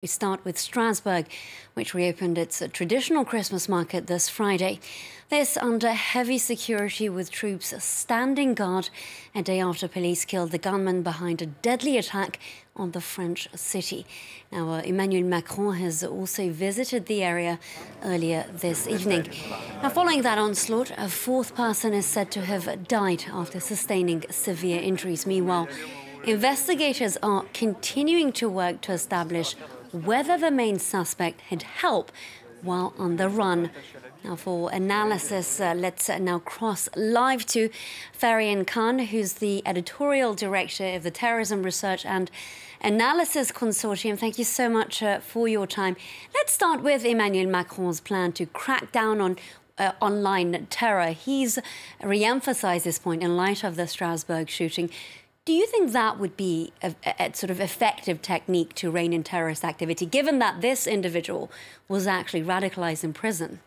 We start with Starsbourg, which reopened its traditional Christmas market this Friday. This under heavy security with troops standing guard a day after police killed the gunman behind a deadly attack on the French city. Now, Emmanuel Macron has also visited the area earlier this evening. Now, following that onslaught, a fourth person is said to have died after sustaining severe injuries. Meanwhile, investigators are continuing to work to establish whether the main suspect had help while on the run. Now, for analysis, let's now cross live to Veryan Khan, who's the editorial director of the Terrorism Research and Analysis Consortium. Thank you so much for your time. Let's start with Emmanuel Macron's plan to crack down on online terror. He's re-emphasized this point in light of the Starsbourg shooting. Do you think that would be a sort of effective technique to rein in terrorist activity, given that this individual was actually radicalized in prison?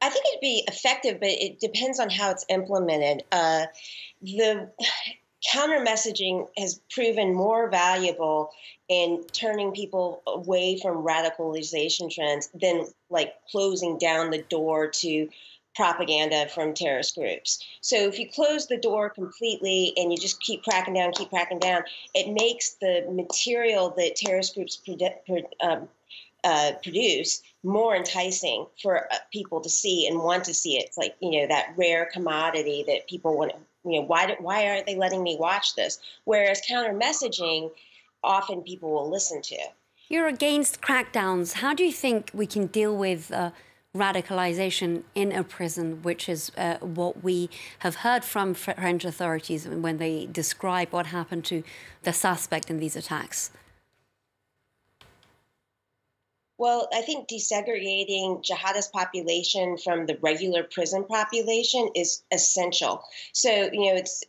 I think it'd be effective, but it depends on how it's implemented. The counter messaging has proven more valuable in turning people away from radicalization trends than like closing down the door to propaganda from terrorist groups. So if you close the door completely and you just keep cracking down, it makes the material that terrorist groups produce more enticing for people to see and want to see it. It's like, that rare commodity that people want to, why aren't they letting me watch this? Whereas counter messaging, often people will listen to. You're against crackdowns. How do you think we can deal with radicalization in a prison, which is what we have heard from French authorities when they describe what happened to the suspect in these attacks? Well, I think desegregating jihadist population from the regular prison population is essential. So,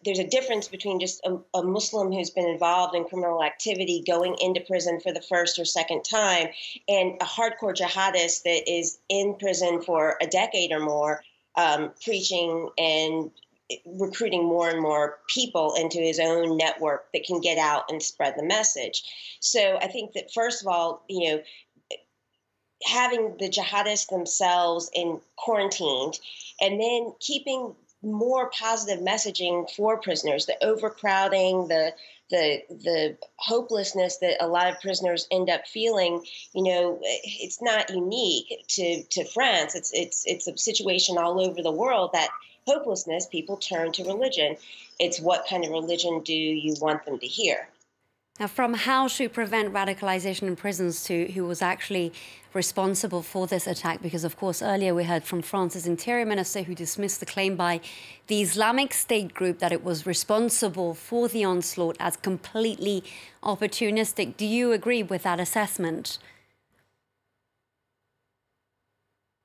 there's a difference between just a Muslim who's been involved in criminal activity going into prison for the first or second time and a hardcore jihadist that is in prison for a decade or more, preaching and recruiting more and more people into his own network that can get out and spread the message. So I think that, first of all, having the jihadists themselves quarantined, and then keeping more positive messaging for prisoners, the overcrowding, the hopelessness that a lot of prisoners end up feeling. It's not unique to France. It's a situation all over the world, that hopelessness, people turn to religion. It's what kind of religion do you want them to hear? Now, from how to prevent radicalization in prisons to who was actually responsible for this attack, because, of course, earlier we heard from France's Interior Minister, who dismissed the claim by the Islamic State group that it was responsible for the onslaught as completely opportunistic. Do you agree with that assessment?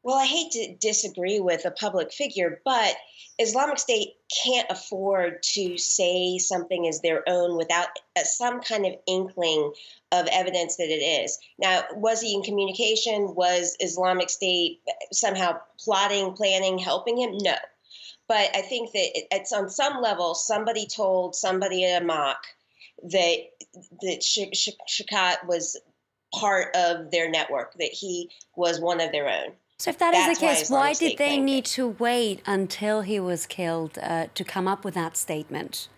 Well, I hate to disagree with a public figure, but Islamic State can't afford to say something is their own without some kind of inkling of evidence that it is. Now, was he in communication? Was Islamic State somehow plotting, planning, helping him? No. But I think that it's on some level, somebody told somebody at Amak that Shakat was part of their network, that he was one of their own. So if that is the case, why did they need to wait until he was killed to come up with that statement?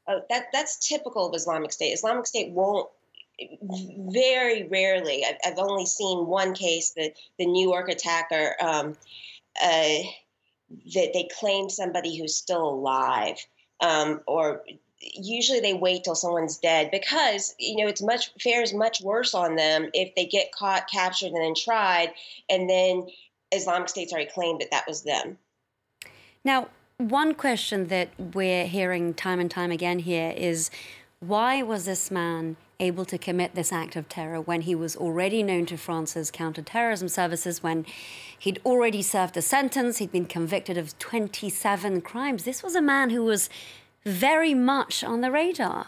Oh, that's typical of Islamic State. Islamic State won't, very rarely, I've only seen one case, the New York attacker, that they claimed somebody who's still alive, or usually they wait till someone's dead, because fares much worse on them if they get caught, captured, and then tried, and then Islamic State's already claimed that was them. Now, one question that we're hearing time and time again here is, why was this man able to commit this act of terror when he was already known to France's counterterrorism services, when he'd already served a sentence, he'd been convicted of 27 crimes? This was a man who was very much on the radar.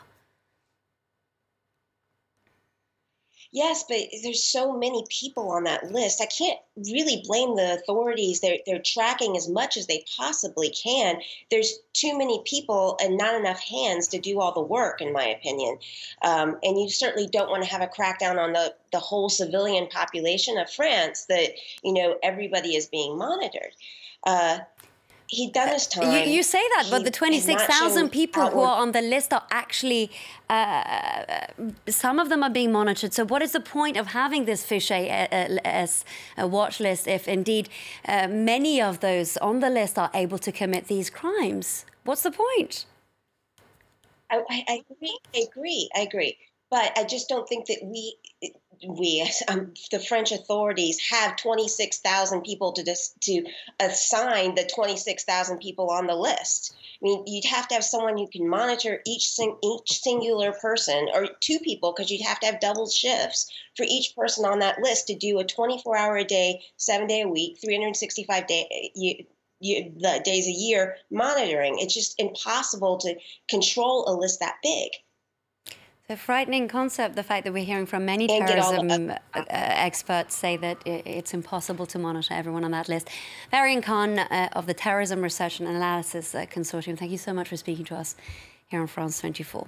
Yes, but there's so many people on that list. I can't really blame the authorities. They're tracking as much as they possibly can. There's too many people and not enough hands to do all the work, in my opinion. And you certainly don't want to have a crackdown on the whole civilian population of France. That everybody is being monitored. He'd done his time. You say that, but the 26,000 people who are on the list are actually, some of them are being monitored. So what is the point of having this fichier as a watch list if indeed many of those on the list are able to commit these crimes? What's the point? I agree. But I just don't think that the French authorities have 26,000 people to assign the 26,000 people on the list. I mean, you'd have to have someone who can monitor each singular person, or two people, because you'd have to have double shifts for each person on that list to do a 24-hour a day, 7-day a week, 365 days a year monitoring. It's just impossible to control a list that big. The frightening concept, the fact that we're hearing from many terrorism experts say that it's impossible to monitor everyone on that list. Veryan Khan of the Terrorism Research and Analysis Consortium, thank you so much for speaking to us here on France 24.